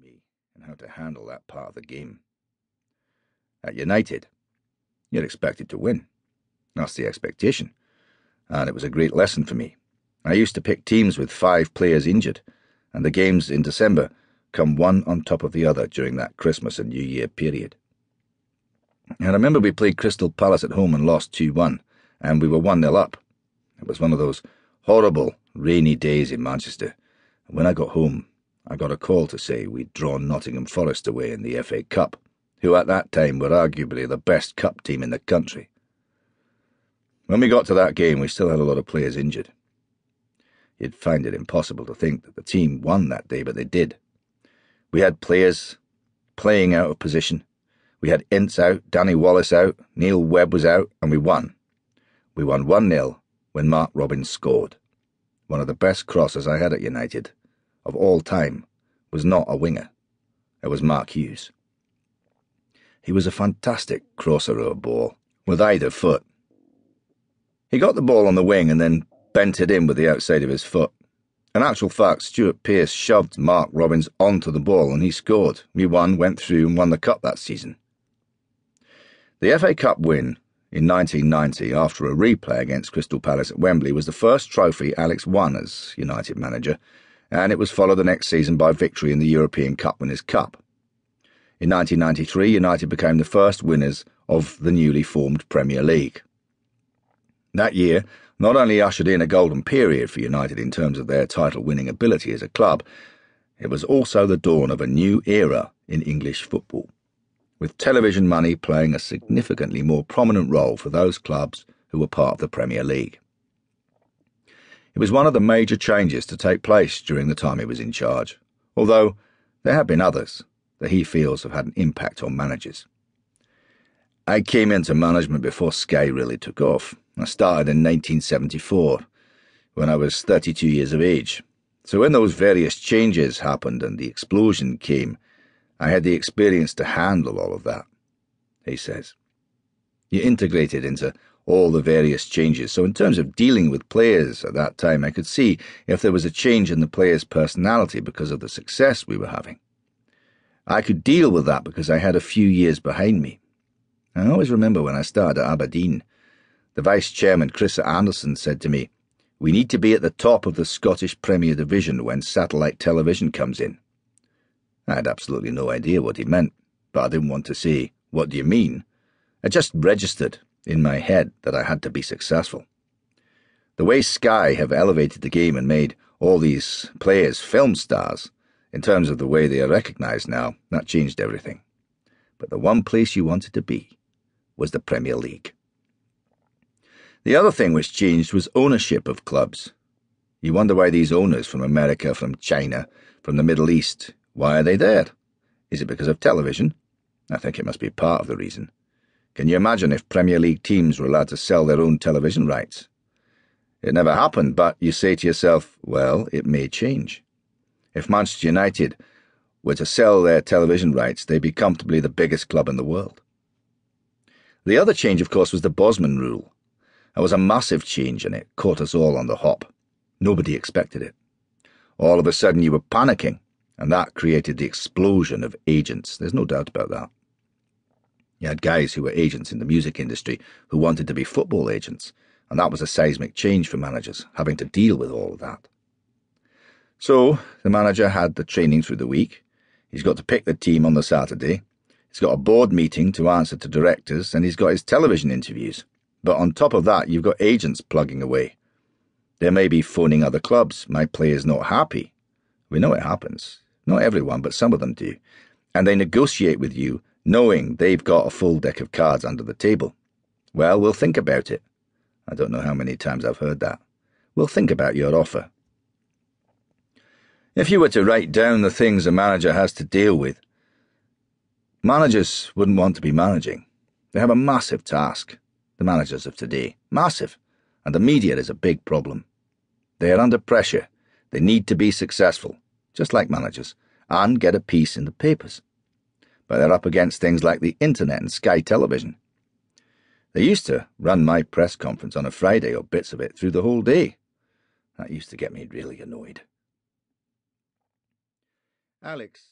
me in how to handle that part of the game. At United, you're expected to win. That's the expectation, and it was a great lesson for me. I used to pick teams with 5 players injured, and the games in December come one on top of the other during that Christmas and New Year period. And I remember we played Crystal Palace at home and lost 2-1, and we were 1-0 up. It was one of those horrible, rainy days in Manchester, and when I got home, I got a call to say we'd drawn Nottingham Forest away in the FA Cup, who at that time were arguably the best cup team in the country. When we got to that game, we still had a lot of players injured. You'd find it impossible to think that the team won that day, but they did. We had players playing out of position. We had Ince out, Danny Wallace out, Neil Webb was out, and we won. We won 1-0 when Mark Robins scored. One of the best crosses I had at United of all time was not a winger. It was Mark Hughes. He was a fantastic crosser of a ball, with either foot. He got the ball on the wing and then bent it in with the outside of his foot. In actual fact, Stuart Pearce shoved Mark Robins onto the ball and he scored. We won, went through and won the cup that season. The FA Cup win in 1990 after a replay against Crystal Palace at Wembley was the first trophy Alex won as United manager, and it was followed the next season by victory in the European Cup Winners' Cup. In 1993, United became the first winners of the newly formed Premier League. That year not only ushered in a golden period for United in terms of their title-winning ability as a club, it was also the dawn of a new era in English football, with television money playing a significantly more prominent role for those clubs who were part of the Premier League. It was one of the major changes to take place during the time he was in charge, although there have been others that he feels have had an impact on managers. I came into management before Sky really took off. I started in 1974, when I was 32 years of age. So when those various changes happened and the explosion came, I had the experience to handle all of that, he says. You integrated into all the various changes, so in terms of dealing with players at that time, I could see if there was a change in the player's personality because of the success we were having. I could deal with that because I had a few years behind me. I always remember when I started at Aberdeen, the vice-chairman, Chris Anderson, said to me, "We need to be at the top of the Scottish Premier Division when satellite television comes in." I had absolutely no idea what he meant, but I didn't want to say, "What do you mean?" It just registered in my head that I had to be successful. The way Sky have elevated the game and made all these players film stars, in terms of the way they are recognised now, that changed everything. But the one place you wanted to be was the Premier League. The other thing which changed was ownership of clubs. You wonder why these owners from America, from China, from the Middle East, why are they there? Is it because of television? I think it must be part of the reason. Can you imagine if Premier League teams were allowed to sell their own television rights? It never happened, but you say to yourself, well, it may change. If Manchester United were to sell their television rights, they'd be comfortably the biggest club in the world. The other change, of course, was the Bosman rule. It was a massive change and it caught us all on the hop. Nobody expected it. All of a sudden you were panicking, and that created the explosion of agents. There's no doubt about that. You had guys who were agents in the music industry who wanted to be football agents, and that was a seismic change for managers, having to deal with all of that. So the manager had the training through the week. He's got to pick the team on the Saturday. He's got a board meeting to answer to directors, and he's got his television interviews. But on top of that, you've got agents plugging away. They may be phoning other clubs. My player's not happy. We know it happens. Not everyone, but some of them do. And they negotiate with you, knowing they've got a full deck of cards under the table. Well, we'll think about it. I don't know how many times I've heard that. We'll think about your offer. If you were to write down the things a manager has to deal with, managers wouldn't want to be managing. They have a massive task, the managers of today. Massive. And the media is a big problem. They are under pressure. They need to be successful, just like managers, and get a piece in the papers. But they're up against things like the internet and Sky Television. They used to run my press conference on a Friday or bits of it through the whole day. That used to get me really annoyed. Alex